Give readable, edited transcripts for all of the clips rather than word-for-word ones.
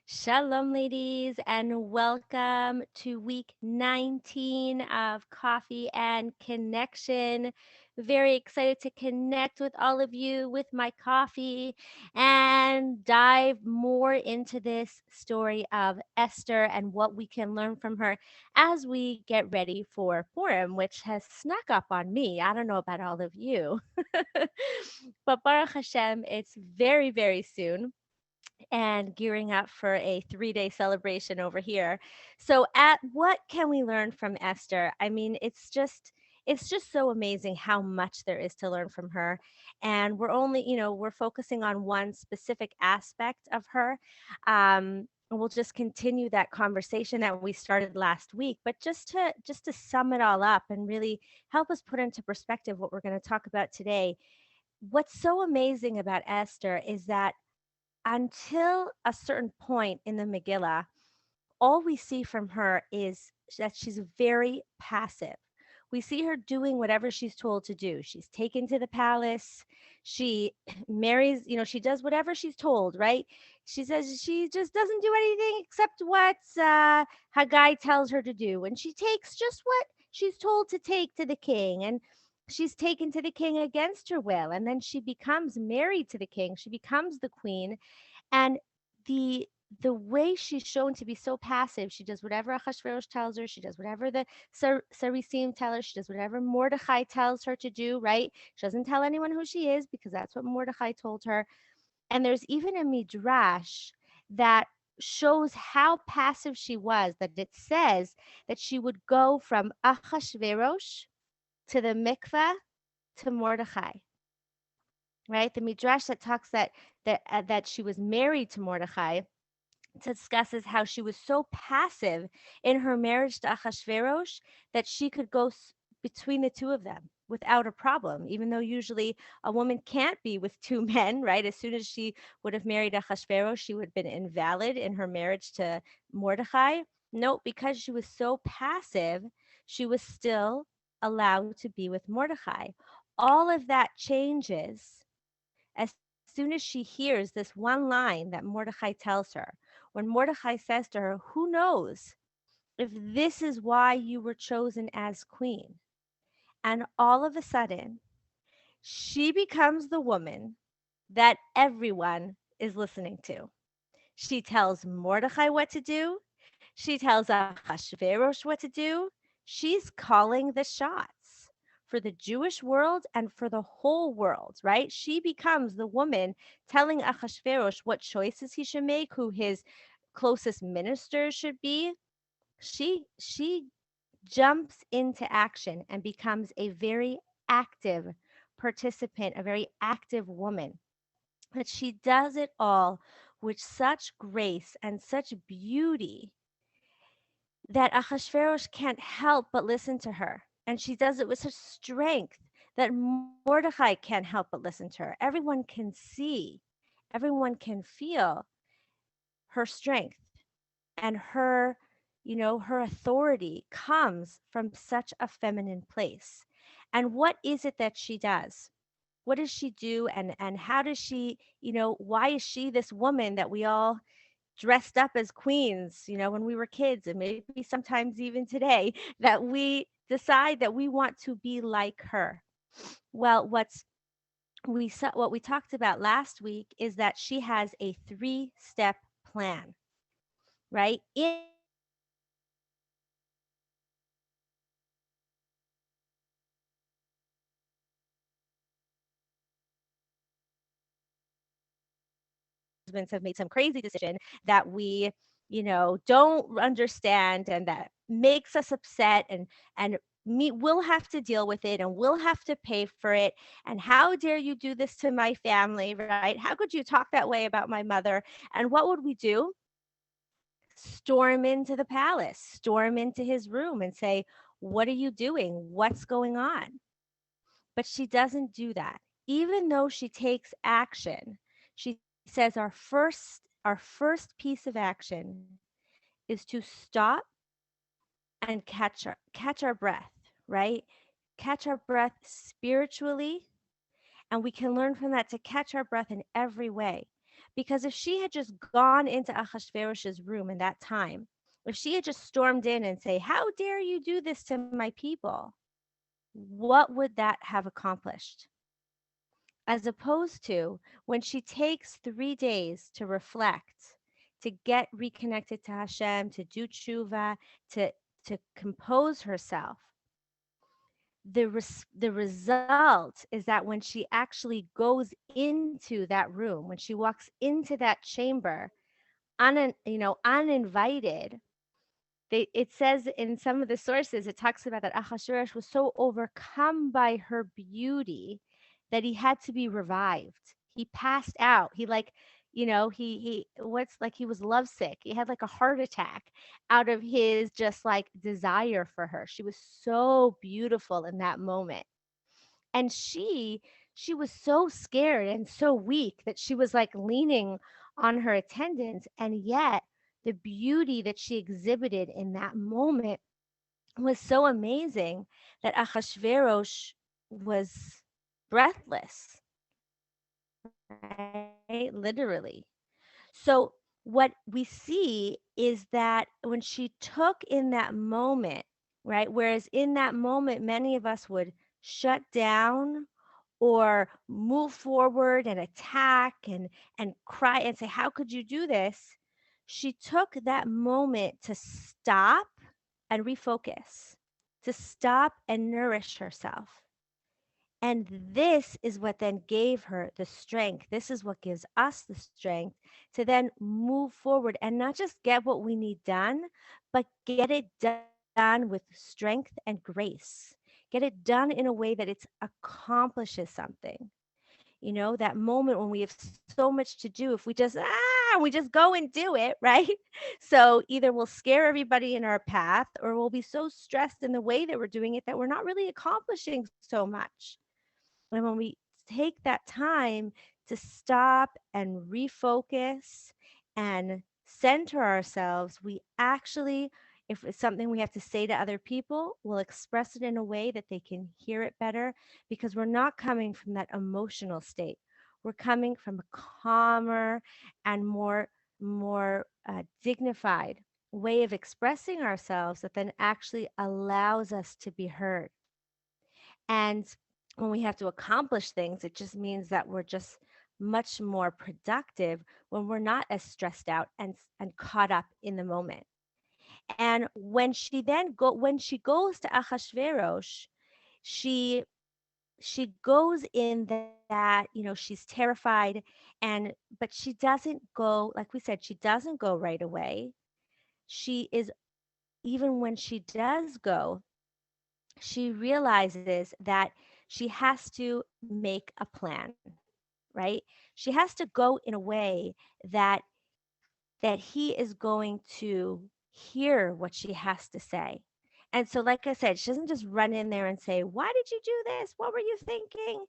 Shalom, ladies, and welcome to week 19 of Coffee and Connection. Very excited to connect with all of you with my coffee and dive more into this story of Esther and what we can learn from her as we get ready for Purim, which has snuck up on me. I don't know about all of you, but Baruch Hashem, it's very, very soon and gearing up for a 3-day celebration over here. So at what can we learn from Esther? I mean, it's just so amazing how much there is to learn from her. And we're only, we're focusing on one specific aspect of her. And we'll just continue that conversation that we started last week, but just to sum it all up and really help us put into perspective what we're going to talk about today. What's so amazing about Esther is that until a certain point in the Megillah, all we see from her is that she's very passive. We see her doing whatever she's told to do. She's taken to the palace. She marries, she does whatever she's told, right? She says she just doesn't do anything except what Haggai tells her to do. And she takes just what she's told to take to the king. And she's taken to the king against her will. And then she becomes married to the king. She becomes the queen, and the the way she's shown to be so passive, she does whatever Achashverosh tells her. She does whatever the Sarisim tell her. She does whatever Mordechai tells her to do, right? She doesn't tell anyone who she is because that's what Mordechai told her. And there's even a midrash that shows how passive she was, that it says that she would go from Achashverosh to the mikveh to Mordechai, right? The midrash that talks that she was married to Mordechai discusses how she was so passive in her marriage to Achashverosh that she could go between the two of them without a problem, even though usually a woman can't be with two men, right? As soon as she would have married Achashverosh, she would have been invalid in her marriage to Mordechai. No, because she was so passive, she was still allowed to be with Mordechai. All of that changes as soon as she hears this one line that Mordecai tells her. When Mordecai says to her, "Who knows if this is why you were chosen as queen?" And all of a sudden, she becomes the woman that everyone is listening to. She tells Mordecai what to do. She tells Achashverosh what to do. She's calling the shots for the Jewish world and for the whole world, right? She becomes the woman telling Achashverosh what choices he should make, who his closest ministers should be. She jumps into action and becomes a very active participant, a very active woman. But she does it all with such grace and such beauty that Ahasuerus can't help but listen to her. And she does it with such strength that Mordecai can't help but listen to her. Everyone can see, everyone can feel her strength and her authority comes from such a feminine place. And what is it that she does? What does she do, and how does she, why is she this woman that we all dressed up as queens, when we were kids, and maybe sometimes even today, that we decide that we want to be like her? Well, what we talked about last week is that she has a 3-step plan, right? In that 3-step plan, husbands have made some crazy decision that we don't understand and that makes us upset, and we'll have to deal with it and we'll have to pay for it. And how dare you do this to my family, right? How could you talk that way about my mother? And what would we do? Storm into the palace, storm into his room and say, "What are you doing? What's going on?" But she doesn't do that. Even though she takes action, she says our first piece of action is to stop and catch our breath, right? Catch our breath spiritually, and we can learn from that to catch our breath in every way. Because if she had just gone into Ahasuerus's room in that time, if she had just stormed in and say, "How dare you do this to my people?" What would that have accomplished? As opposed to when she takes 3 days to reflect, to get reconnected to Hashem, to do tshuva, to to compose herself. The result is that when she actually goes into that room, when she walks into that chamber, uninvited, it says in some of the sources, it talks about that Ahasuerus was so overcome by her beauty that he had to be revived. He passed out. He like, he what's like he was lovesick. He had like a heart attack out of his just like desire for her. She was so beautiful in that moment. And she was so scared and so weak that she was like leaning on her attendants, and yet the beauty that she exhibited in that moment was so amazing that Ahasuerus was breathless, right? Literally. So what we see is that when she took in that moment, right? Whereas in that moment, many of us would shut down or move forward and attack and cry and say, how could you do this? She took that moment to stop and refocus, to stop and nourish herself. And this is what then gave her the strength. This is what gives us the strength to then move forward and not just get what we need done, but get it done with strength and grace. Get it done in a way that it accomplishes something. That moment when we have so much to do, if we just go and do it, right? So either we'll scare everybody in our path, or we'll be so stressed in the way that we're doing it that we're not really accomplishing so much. And when we take that time to stop and refocus and center ourselves, we actually, if it's something we have to say to other people, we'll express it in a way that they can hear it better, because we're not coming from that emotional state. We're coming from a calmer and more dignified way of expressing ourselves that then actually allows us to be heard. And when we have to accomplish things, it just means that we're just much more productive when we're not as stressed out and caught up in the moment. And when she goes to Achashverosh, she she goes in that, she's terrified, but she doesn't go, like we said, she doesn't go right away. She is Even when she does go, she realizes that she has to make a plan, right? She has to go in a way that he is going to hear what she has to say. And so, like I said, she doesn't just run in there and say, "Why did you do this? What were you thinking?"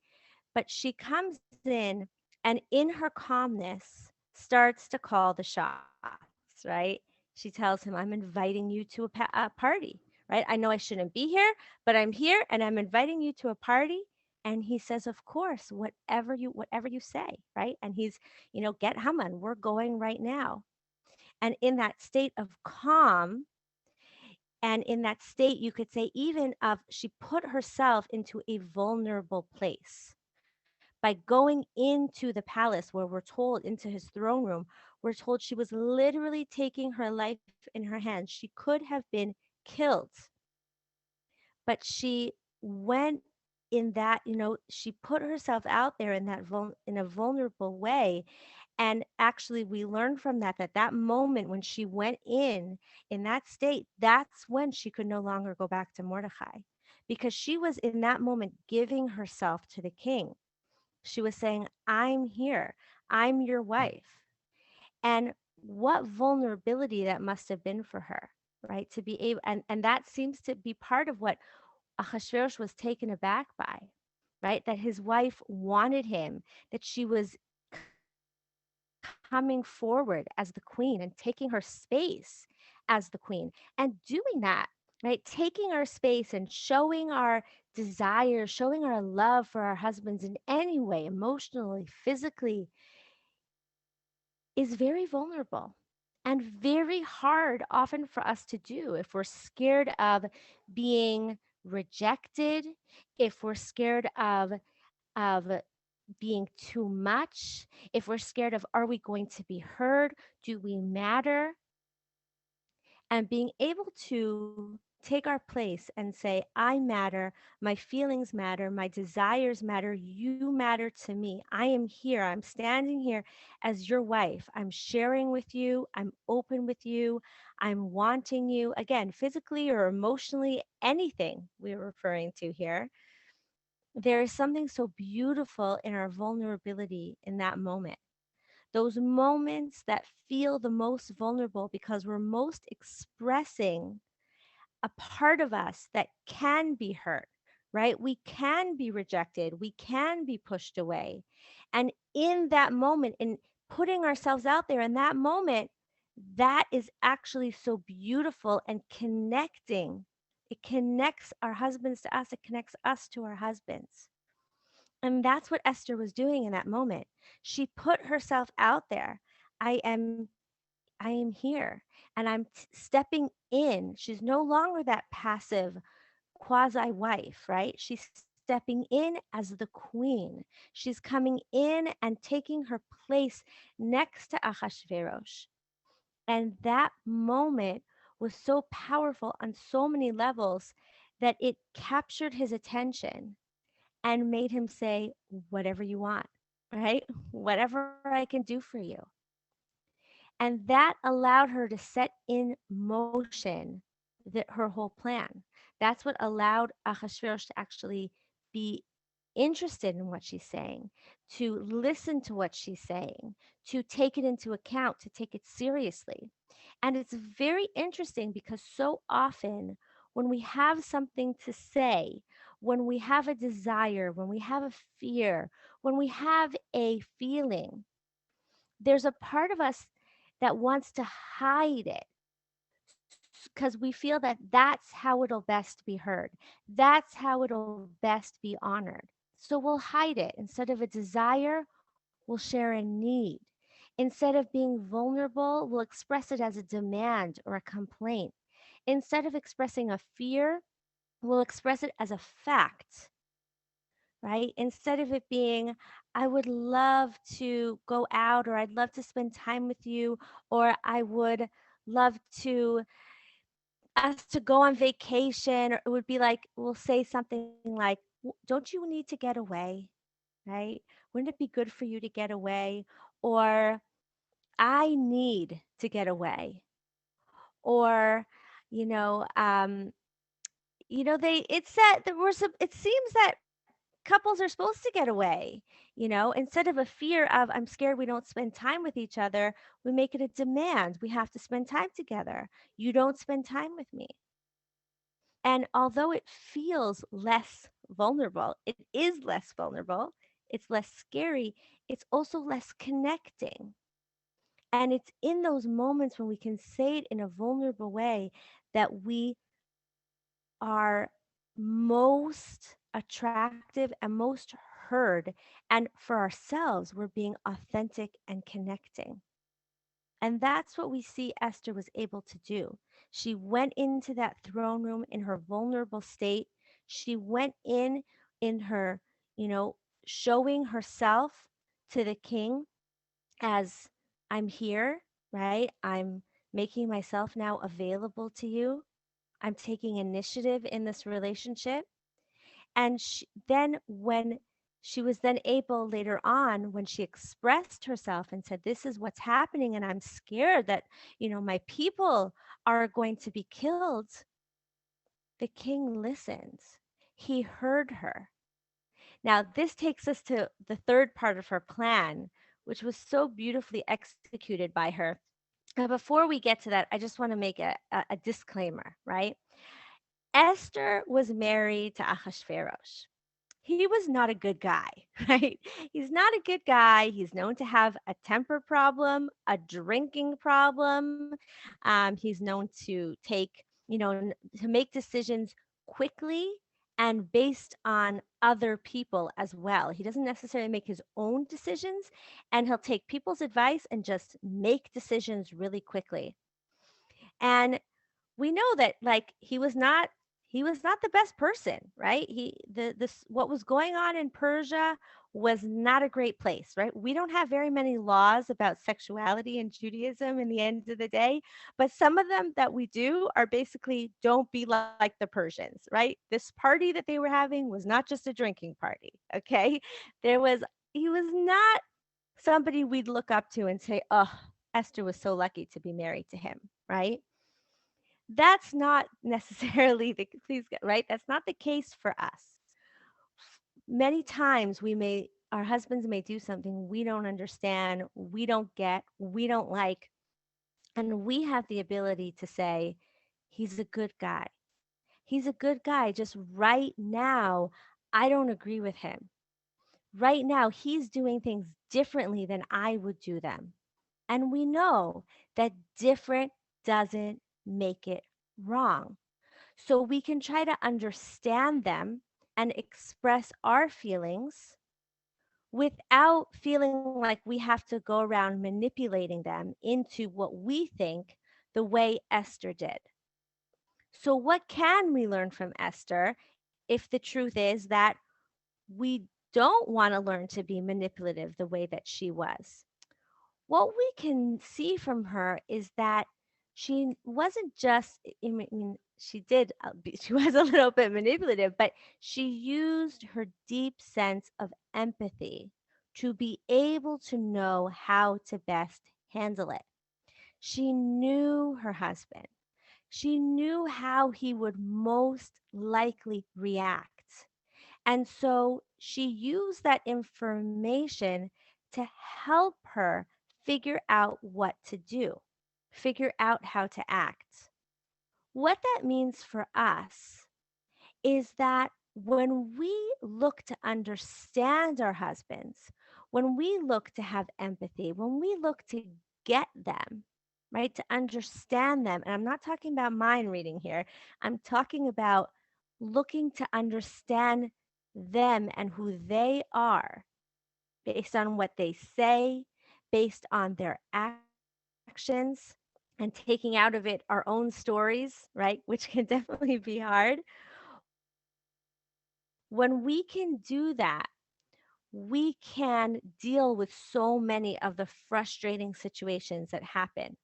But she comes in and in her calmness starts to call the shots, right? She tells him, "I'm inviting you to a party, right? I know I shouldn't be here, but I'm here and I'm inviting you to a party." And he says, "Of course, whatever you say," right? And he's, "Get Haman, we're going right now." And in that state of calm, and in that state, you could say, even of, she put herself into a vulnerable place by going into the palace, where we're told, into his throne room, we're told she was literally taking her life in her hands. She could have been killed, but she went in that, she put herself out there in in a vulnerable way. And actually, we learned from that moment when she went in that state, that's when she could no longer go back to Mordecai, because she was in that moment giving herself to the king. She was saying, "I'm here. I'm your wife." And what vulnerability that must have been for her, right? To be able, and that seems to be part of what Ahasuerus was taken aback by, right? That his wife wanted him, that she was coming forward as the queen and taking her space as the queen and doing that, right? Taking our space and showing our desire, showing our love for our husbands in any way, emotionally, physically, is very vulnerable and very hard often for us to do if we're scared of being rejected, if we're scared of being too much, if we're scared of are we going to be heard, do we matter, and being able to take our place and say, I matter, my feelings matter, my desires matter, you matter to me. I am here. I'm standing here as your wife. I'm sharing with you. I'm open with you. I'm wanting you, again, physically or emotionally, anything we're referring to here. There is something so beautiful in our vulnerability in that moment. Those moments that feel the most vulnerable because we're most expressing a part of us that can be hurt, right? We can be rejected, we can be pushed away. And in that moment, in putting ourselves out there in that moment, that is actually so beautiful and connecting. It connects our husbands to us, it connects us to our husbands. And that's what Esther was doing in that moment. She put herself out there. I am I am here and I'm stepping in. She's no longer that passive quasi wife, right? She's stepping in as the queen. She's coming in and taking her place next to Ahasuerus. And that moment was so powerful on so many levels that it captured his attention and made him say, whatever you want, right? Whatever I can do for you. And that allowed her to set in motion her whole plan. That's what allowed Ahasuerus to actually be interested in what she's saying, to listen to what she's saying, to take it into account, to take it seriously. And it's very interesting because so often when we have something to say, when we have a desire, when we have a fear, when we have a feeling, there's a part of us that wants to hide it because we feel that that's how it'll best be heard. That's how it'll best be honored. So we'll hide it. Instead of a desire, we'll share a need. Instead of being vulnerable, we'll express it as a demand or a complaint. Instead of expressing a fear, we'll express it as a fact, right? Instead of it being, I would love to go out, or I'd love to spend time with you, or I would love to us to go on vacation, or it would be like, we'll say something like, don't you need to get away? Right? Wouldn't it be good for you to get away? Or I need to get away. Or, you know, um, it's that there were some, it seems that couples are supposed to get away, instead of a fear of I'm scared we don't spend time with each other, we make it a demand. We have to spend time together. You don't spend time with me. And although it feels less vulnerable, it is less vulnerable, it's less scary, it's also less connecting. And it's in those moments when we can say it in a vulnerable way that we are most attractive and most heard. And for ourselves, we're being authentic and connecting. And that's what we see Esther was able to do. She went into that throne room in her vulnerable state. She went in her, you know, showing herself to the king as I'm here, right? I'm making myself now available to you. I'm taking initiative in this relationship. And then when she was then able later on, when she expressed herself and said, this is what's happening, and I'm scared that, my people are going to be killed, the king listened. He heard her. Now, this takes us to the third part of her plan, which was so beautifully executed by her. Now, before we get to that, I just want to make a disclaimer, right? Esther was married to Ahasuerus. He was not a good guy, right? He's not a good guy. He's known to have a temper problem, a drinking problem. He's known to take, to make decisions quickly and based on other people as well. He doesn't necessarily make his own decisions, and he'll take people's advice and just make decisions really quickly. And we know that like he was not the best person, right? He the this what was going on in Persia was not a great place, right? We don't have very many laws about sexuality in Judaism in the end of the day, but some of them that we do are basically don't be like the Persians, right? This party that they were having was not just a drinking party, okay? There was he was not somebody we'd look up to and say, "Oh, Esther was so lucky to be married to him," right? That's not necessarily the please right? That's not the case for us. Many times our husbands may do something we don't understand, we don't get, we don't like, and we have the ability to say, he's a good guy. He's a good guy. Just right now, I don't agree with him. Right now, he's doing things differently than I would do them. And we know that different doesn't make it wrong. So we can try to understand them and express our feelings without feeling like we have to go around manipulating them into what we think the way Esther did. So, what can we learn from Esther if the truth is that we don't want to learn to be manipulative the way that she was? What we can see from her is that she wasn't just I mean she did she was a little bit manipulative, but she used her deep sense of empathy to be able to know how to best handle it. She knew her husband. She knew how he would most likely react. And so she used that information to help her figure out what to do, figure out how to act. What that means for us is that when we look to understand our husbands, when we look to have empathy, when we look to get them, right, to understand them, and I'm not talking about mind reading here, I'm talking about looking to understand them and who they are based on what they say, based on their actions, and taking out of it our own stories, right, which can definitely be hard. When we can do that, we can deal with so many of the frustrating situations that happen,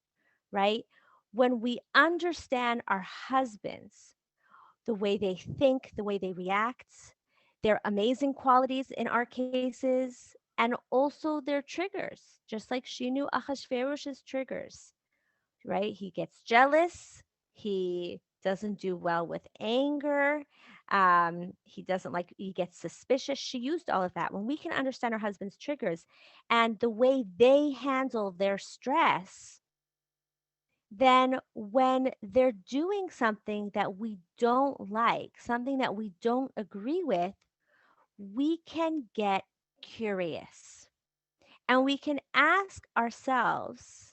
right? When we understand our husbands, the way they think, the way they react, their amazing qualities in our cases, and also their triggers, just like she knew Ahasuerus's triggers, right? He gets jealous. He doesn't do well with anger. He doesn't like, he gets suspicious. She used all of that. When we can understand our husband's triggers and the way they handle their stress, then when they're doing something that we don't like, something that we don't agree with, we can get curious and we can ask ourselves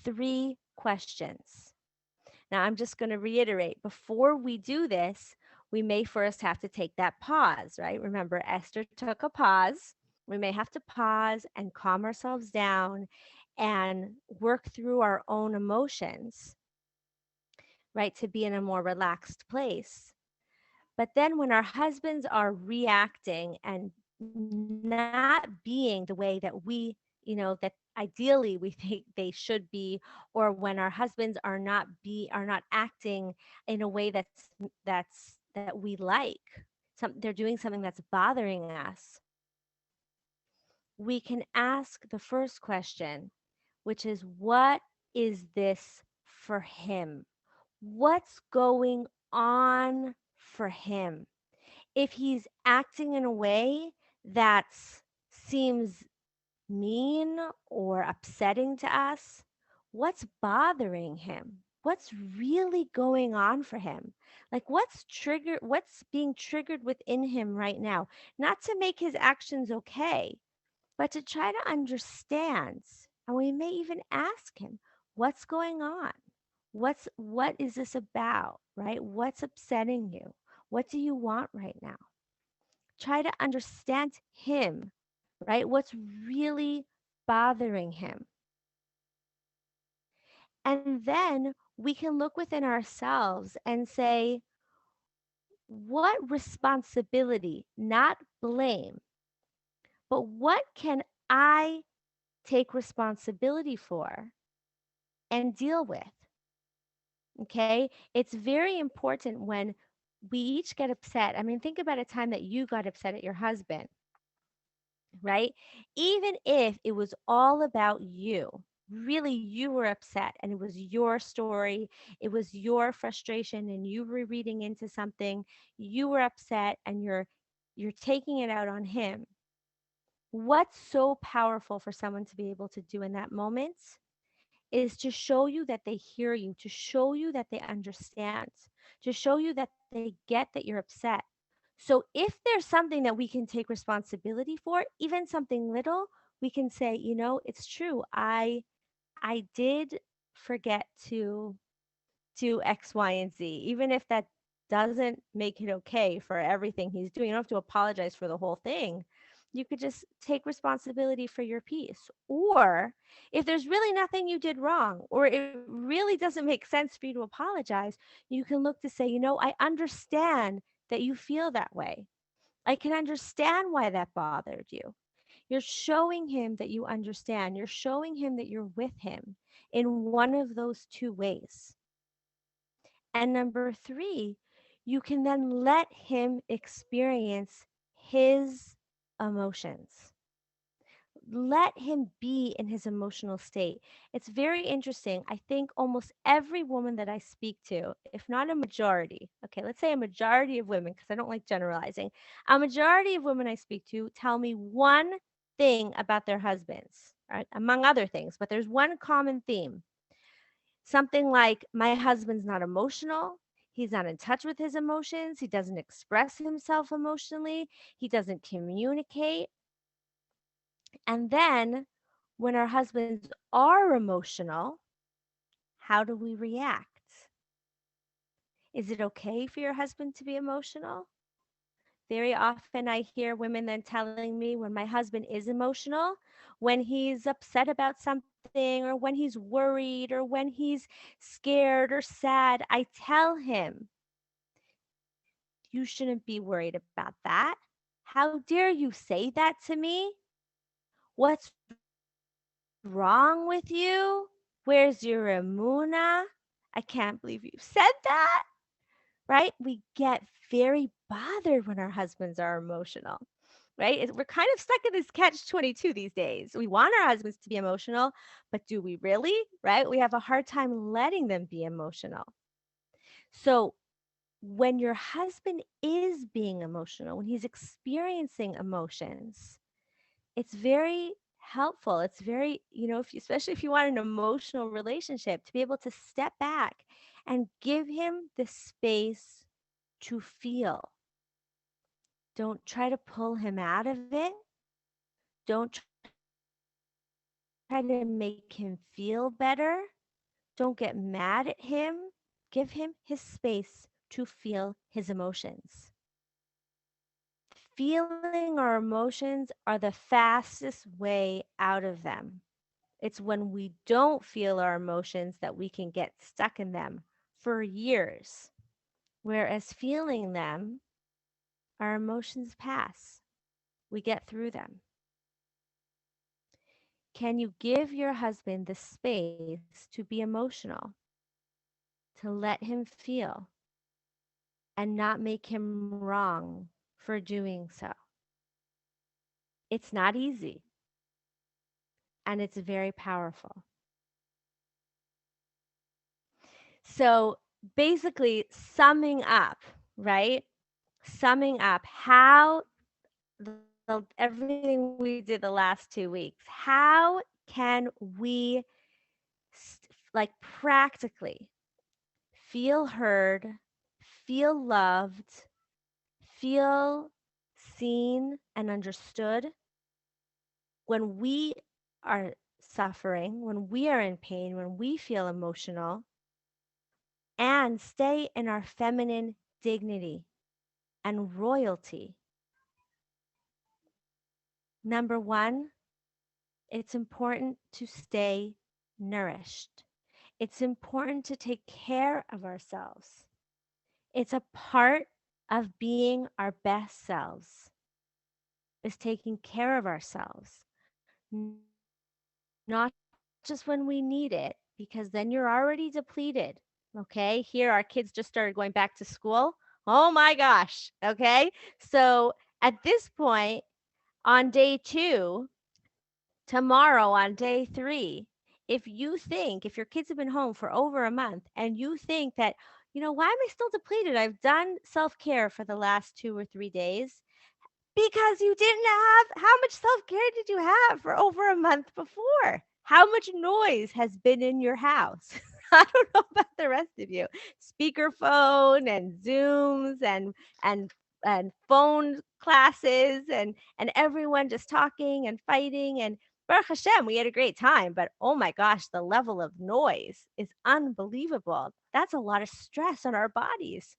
three questions. Now, I'm just going to reiterate before we do this, we may first have to take that pause, right? Remember, Esther took a pause. We may have to pause and calm ourselves down and work through our own emotions, right? To be in a more relaxed place. But then when our husbands are reacting and not being the way that that ideally we think they should be, or when our husbands are not acting in a way that we like, they're doing something that's bothering us, we can ask the first question, which is what is this for him? What's going on for him? If he's acting in a way that seems mean or upsetting to us, what's bothering him? What's really going on for him? Like what's being triggered within him right now? Not to make his actions okay, but to try to understand. And we may even ask him, what's going on? What is this about, right? What's upsetting you? What do you want right now? Try to understand him, right? What's really bothering him. And then we can look within ourselves and say, what responsibility, not blame, but what can I take responsibility for and deal with? Okay. It's very important when we each get upset. I mean, think about a time that you got upset at your husband, right? Even if it was all about you, really you were upset and it was your story, it was your frustration and you were reading into something, you were upset and you're taking it out on him. What's so powerful for someone to be able to do in that moment is to show you that they hear you, to show you that they understand, to show you that they get that you're upset. So if there's something that we can take responsibility for, even something little, we can say, it's true. I did forget to do X, Y, and Z, even if that doesn't make it okay for everything he's doing. You don't have to apologize for the whole thing. You could just take responsibility for your piece. Or if there's really nothing you did wrong, or it really doesn't make sense for you to apologize, you can look to say, I understand that you feel that way. I can understand why that bothered you. You're showing him that you understand. You're showing him that you're with him in one of those two ways. And number three, you can then let him experience his emotions. Let him be in his emotional state. It's very interesting. I think almost every woman that I speak to, if not a majority, okay, let's say a majority of women, because I don't like generalizing, a majority of women I speak to tell me one thing about their husbands, right, among other things, but there's one common theme. Something like, my husband's not emotional. He's not in touch with his emotions. He doesn't express himself emotionally. He doesn't communicate. And then when our husbands are emotional, how do we react? Is it okay for your husband to be emotional? Very often I hear women then telling me, when my husband is emotional, when he's upset about something, or when he's worried, or when he's scared or sad, I tell him, you shouldn't be worried about that. How dare you say that to me? What's wrong with you? Where's your emuna? I can't believe you said that. Right? We get very bothered when our husbands are emotional, right? We're kind of stuck in this catch 22 these days. We want our husbands to be emotional, but do we really? Right? We have a hard time letting them be emotional. So when your husband is being emotional, when he's experiencing emotions, it's very helpful. It's very, especially if you want an emotional relationship, to be able to step back and give him the space to feel. Don't try to pull him out of it. Don't try to make him feel better. Don't get mad at him. Give him his space to feel his emotions. Feeling our emotions are the fastest way out of them. It's when we don't feel our emotions that we can get stuck in them for years. Whereas feeling them, our emotions pass. We get through them. Can you give your husband the space to be emotional, to let him feel, and not make him wrong for doing so? It's not easy, and it's very powerful. So basically, summing up, right? Summing up how everything we did the last 2 weeks, how can we like practically feel heard, feel loved, feel seen and understood when we are suffering, when we are in pain, when we feel emotional, and stay in our feminine dignity? and royalty. Number one, it's important to stay nourished. It's important to take care of ourselves. It's a part of being our best selves, is taking care of ourselves, not just when we need it, because then you're already depleted. Okay, here our kids just started going back to school. Oh my gosh. Okay, so at this point, on day two, tomorrow on day three, if your kids have been home for over a month and you think that, why am I still depleted? I've done self care for the last 2 or 3 days. Because you didn't have, how much self-care did you have for over a month before? How much noise has been in your house? I don't know about the rest of you. Speakerphone and Zooms and phone classes and everyone just talking and fighting, and Baruch Hashem, we had a great time, but oh my gosh, the level of noise is unbelievable. That's a lot of stress on our bodies.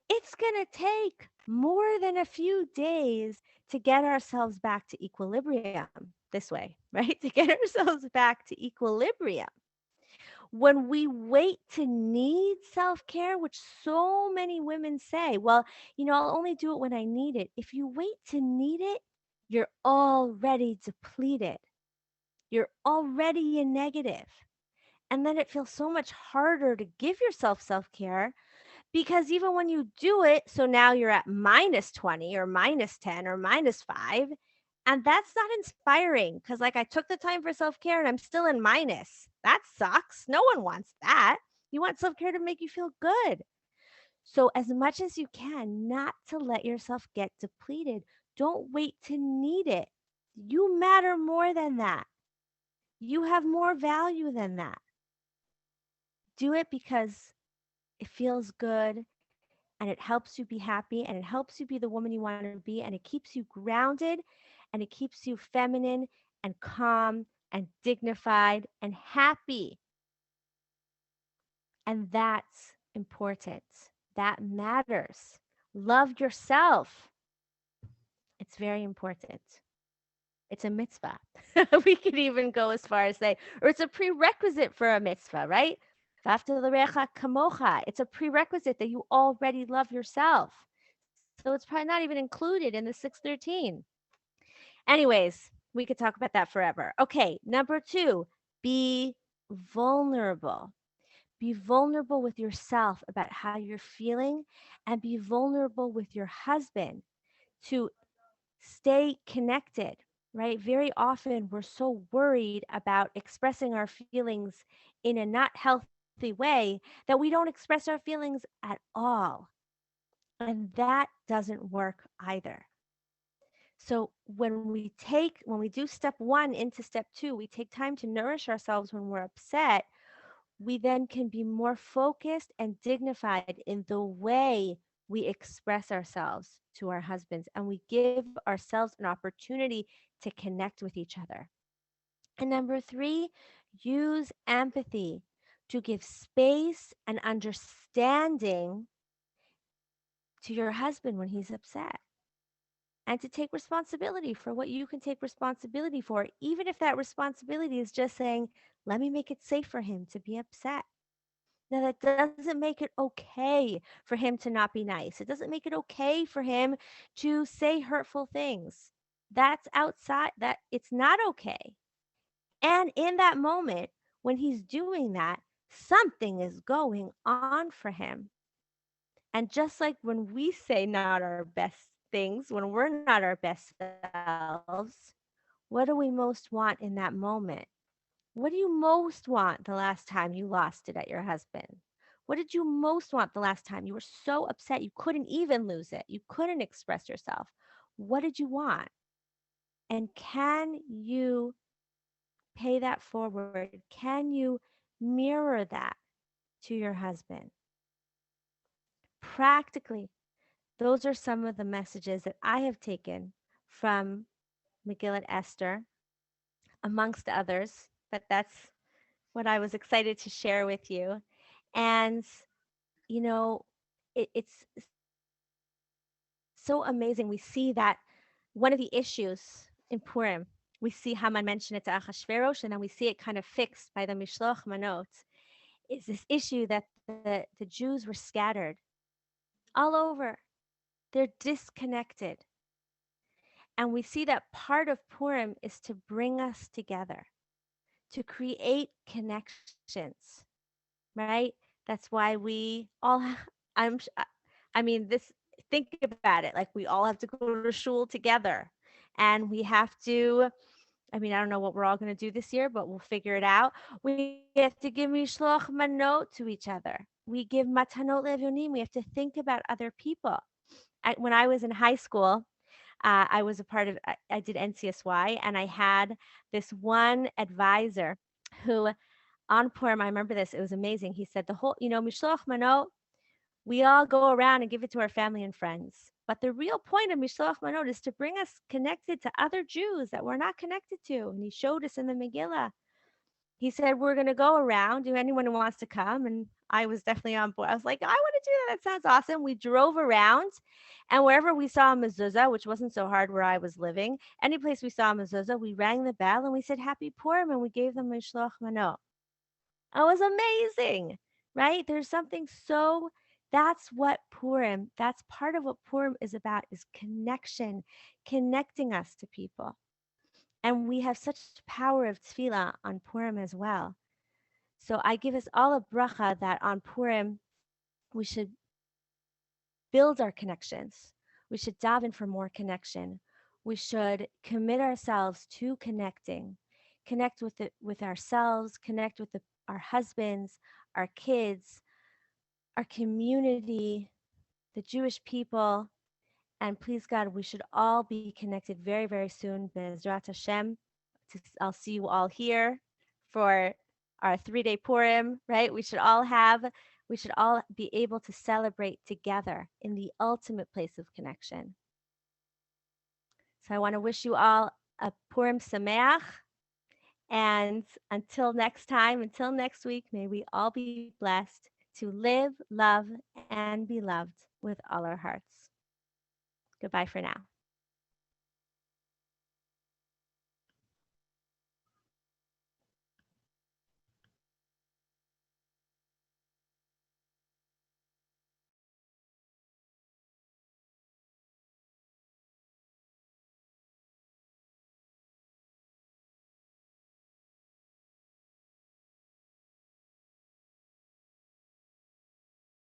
It's going to take more than a few days to get ourselves back to equilibrium this way, right? To get ourselves back to equilibrium. When we wait to need self care, which so many women say, well, I'll only do it when I need it. If you wait to need it, you're already depleted. You're already in negative. And then it feels so much harder to give yourself self care because even when you do it, so now you're at minus 20 or minus 10 or minus 5, and that's not inspiring because, like, I took the time for self care and I'm still in minus. That sucks. No one wants that. You want self care to make you feel good. So, as much as you can, not to let yourself get depleted. Don't wait to need it. You matter more than that. You have more value than that. Do it because it feels good and it helps you be happy and it helps you be the woman you want to be and it keeps you grounded and it keeps you feminine and calm and dignified and happy. And that's important. That matters. Love yourself. It's very important. It's a mitzvah. We could even go as far as say, or it's a prerequisite for a mitzvah, right? V'afta l'recha kamocha. It's a prerequisite that you already love yourself. So it's probably not even included in the 613. Anyways, we could talk about that forever. Okay, number two, be vulnerable. Be vulnerable with yourself about how you're feeling and be vulnerable with your husband to stay connected, right? Very often we're so worried about expressing our feelings in a not healthy way that we don't express our feelings at all. And that doesn't work either. So when we do step one into step two, we take time to nourish ourselves when we're upset. We then can be more focused and dignified in the way we express ourselves to our husbands, and we give ourselves an opportunity to connect with each other. And number three, use empathy to give space and understanding to your husband when he's upset, and to take responsibility for what you can take responsibility for, even if that responsibility is just saying, let me make it safe for him to be upset. Now, that doesn't make it okay for him to not be nice. It doesn't make it okay for him to say hurtful things. That's outside, that it's not okay. And in that moment, when he's doing that, something is going on for him. And just like when we say not our best things, when we're not our best selves, what do we most want in that moment? What do you most want the last time you lost it at your husband? What did you most want the last time you were so upset you couldn't even lose it? You couldn't express yourself. What did you want? And can you pay that forward? Can you mirror that to your husband? Practically, those are some of the messages that I have taken from Megillat Esther, amongst others, but that's what I was excited to share with you. And, you know, it's so important so amazing. We see that one of the issues in Purim, we see Haman mention it to Achashverosh, and then we see it kind of fixed by the Mishloach Manot, is this issue that the Jews were scattered all over. They're disconnected. And we see that part of Purim is to bring us together, to create connections, right? That's why we all, I'm, I mean, this, think about it. Like, we all have to go to shul together, and we have to, I mean, I don't know what we're all going to do this year, but we'll figure it out. We have to give mishloach manot to each other. We give matanot levunim. We have to think about other people. When I was in high school, I was a part of, I did NCSY, and I had this one advisor who, on Purim, I remember this, it was amazing. He said, the whole, mishloach manot, we all go around and give it to our family and friends. But the real point of Mishloach Manot is to bring us connected to other Jews that we're not connected to. And he showed us in the Megillah. He said, we're going to go around. Do anyone who wants to come? And I was definitely on board. I was like, I want to do that. That sounds awesome. We drove around, and wherever we saw a mezuzah, which wasn't so hard where I was living, any place we saw a mezuzah, we rang the bell and we said, Happy Purim, and we gave them Mishloach Manot. It was amazing, right? There's something so, that's what Purim, that's part of what Purim is about, is connection, connecting us to people. And we have such power of tefillah on Purim as well. So I give us all a bracha that on Purim, we should build our connections. We should daven for more connection. We should commit ourselves to connecting, connect with ourselves, connect with our husbands, our kids, our community, the Jewish people. And please God, we should all be connected very, very soon. Be'ezrat Hashem. I'll see you all here for our 3-day Purim, right? We should all be able to celebrate together in the ultimate place of connection. So I want to wish you all a Purim Sameach. And until next time, until next week, may we all be blessed to live, love, and be loved with all our hearts. Goodbye for now.